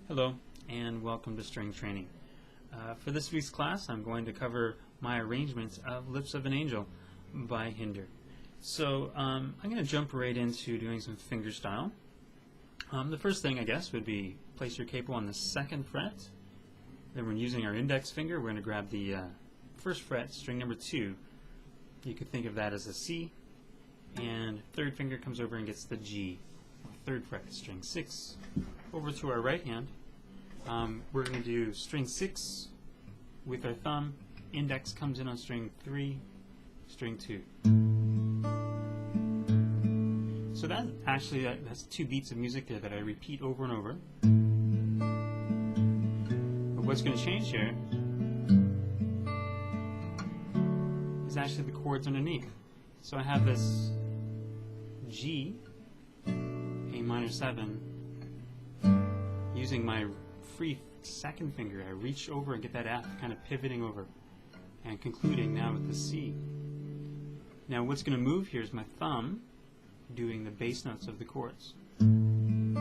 Hello and welcome to String Training. For this week's class I'm going to cover my arrangements of Lips of an Angel by Hinder. So I'm going to jump right into doing some fingerstyle. The first thing I guess would be place your capo on the 2nd fret. Then when using our index finger we're going to grab the 1st fret, string number 2. You could think of that as a C, and 3rd finger comes over and gets the G. 3rd fret, string 6. Over to our right hand, we're going to do string 6 with our thumb. Index comes in on string 3, string 2. So that actually that's 2 beats of music there that I repeat over and over. But what's going to change here is actually the chords underneath. So I have this G, A minor 7. Using my free 2nd finger, I reach over and get that F, kind of pivoting over, and concluding now with the C. Now what's going to move here is my thumb doing the bass notes of the chords. Then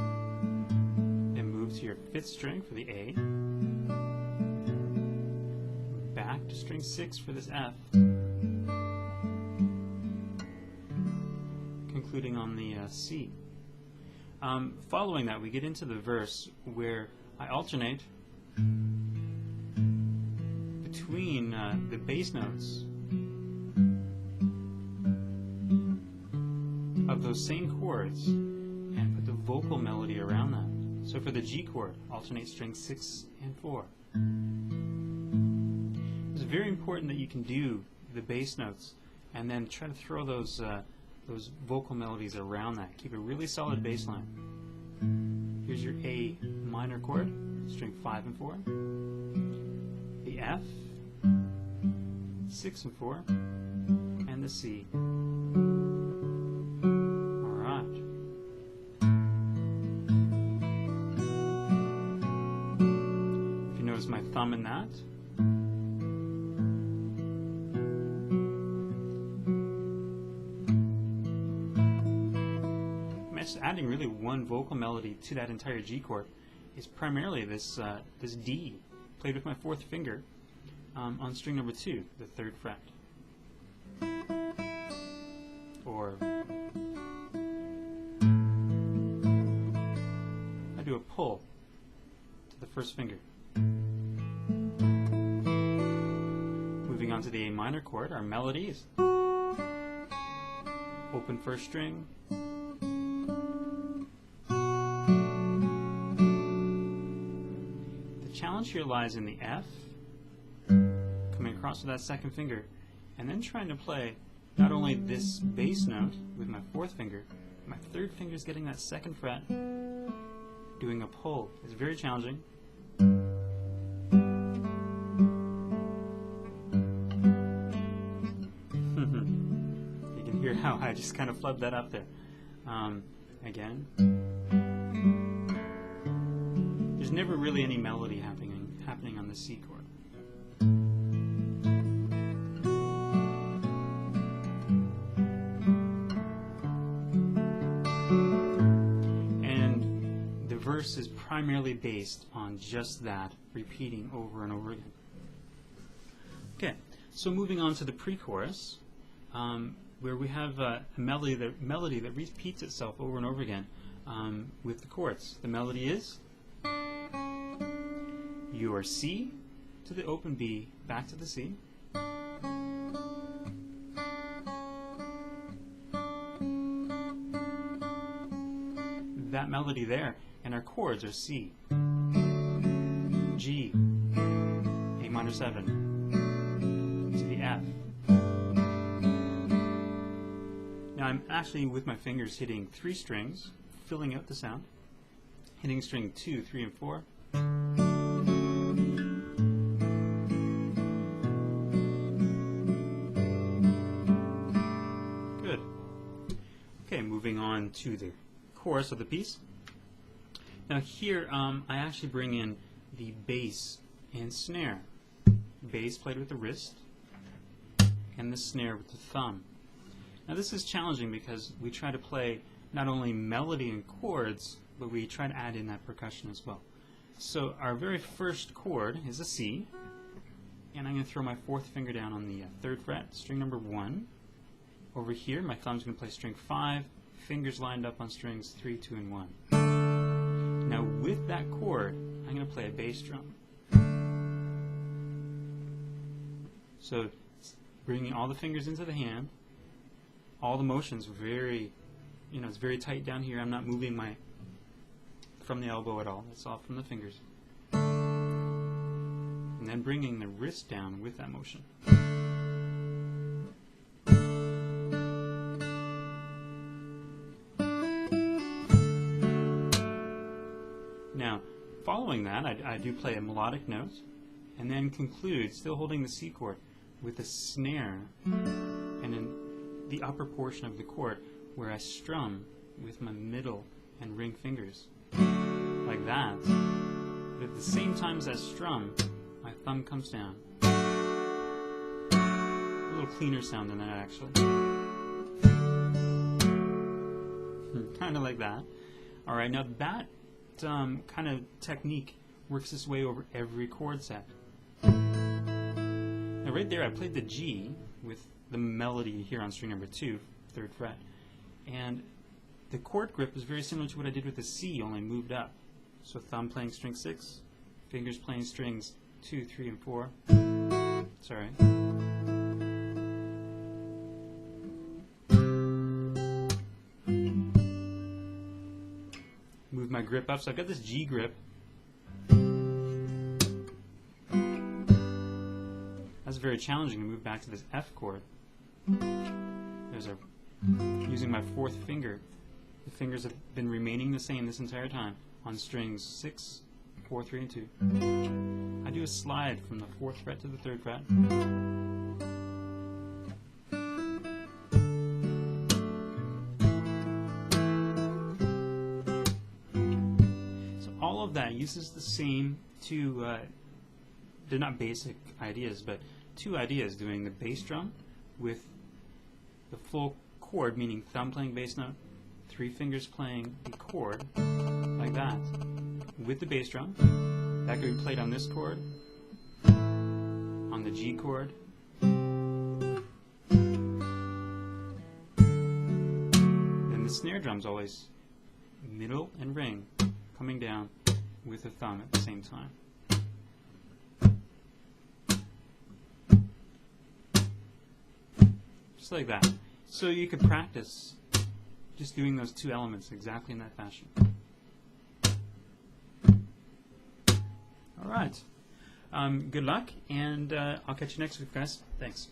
move to your 5th string for the A, back to string 6 for this F, concluding on the C. Following that, we get into the verse where I alternate between the bass notes of those same chords and put the vocal melody around that. So for the G chord, alternate strings 6 and 4. It's very important that you can do the bass notes and then try to throw those vocal melodies around that. Keep a really solid bass line. Here's your A minor chord, string 5 and 4. The F, 6 and 4, and the C. Alright. If you notice my thumb in that, adding really one vocal melody to that entire G chord is primarily this this D played with my 4th finger on string number 2, the 3rd fret. Or I do a pull to the 1st finger. Moving on to the A minor chord, our melody is open 1st string, challenge here lies in the F, coming across with that 2nd finger, and then trying to play not only this bass note with my 4th finger, my 3rd finger is getting that 2nd fret, doing a pull. It's very challenging. You can hear how I just kind of flubbed that up there. Again. There's never really any melody happening on the C chord. And the verse is primarily based on just that, repeating over and over again. Okay, so moving on to the pre-chorus, where we have a melody that repeats itself over and over again with the chords. The melody is your C to the open B, back to the C. That melody there, and our chords are C, G, A minor 7, to the F. Now I'm actually with my fingers hitting 3 strings, filling out the sound, hitting string 2, 3, and 4. Moving on to the chorus of the piece. Now here I actually bring in the bass and snare. Bass played with the wrist and the snare with the thumb. Now this is challenging because we try to play not only melody and chords, but we try to add in that percussion as well. So our very first chord is a C, and I'm going to throw my fourth finger down on the 3rd fret, string number 1. Over here, my thumb's going to play string 5, fingers lined up on strings 3, 2, and 1. Now with that chord, I'm going to play a bass drum. So bringing all the fingers into the hand, all the motions very, it's very tight down here. I'm not moving from the elbow at all. It's all from the fingers. And then bringing the wrist down with that motion. Now, following that, I do play a melodic note, and then conclude, still holding the C chord, with a snare, and in the upper portion of the chord, where I strum with my middle and ring fingers, like that. But at the same time as I strum, my thumb comes down. A little cleaner sound than that, actually. Kind of like that. All right, now that kind of technique works its way over every chord set. Now right there I played the G with the melody here on string number 2, 3rd fret, and the chord grip is very similar to what I did with the C, only moved up. So thumb playing string 6, fingers playing strings 2, 3, and 4. Sorry. Move my grip up, so I've got this G grip. That's very challenging to move back to this F chord. Using my 4th finger. The fingers have been remaining the same this entire time on strings 6, 4, 3, and 2. I do a slide from the 4th fret to the 3rd fret. So all of that uses the same two, they're not basic ideas, but 2 ideas, doing the bass drum with the full chord, meaning thumb playing bass note, 3 fingers playing the chord, like that, with the bass drum. That could be played on this chord, on the G chord, then the snare drum's always middle and ring, coming down with the thumb at the same time. Just like that. So you could practice just doing those 2 elements exactly in that fashion. All right. Good luck, and I'll catch you next week, guys. Thanks.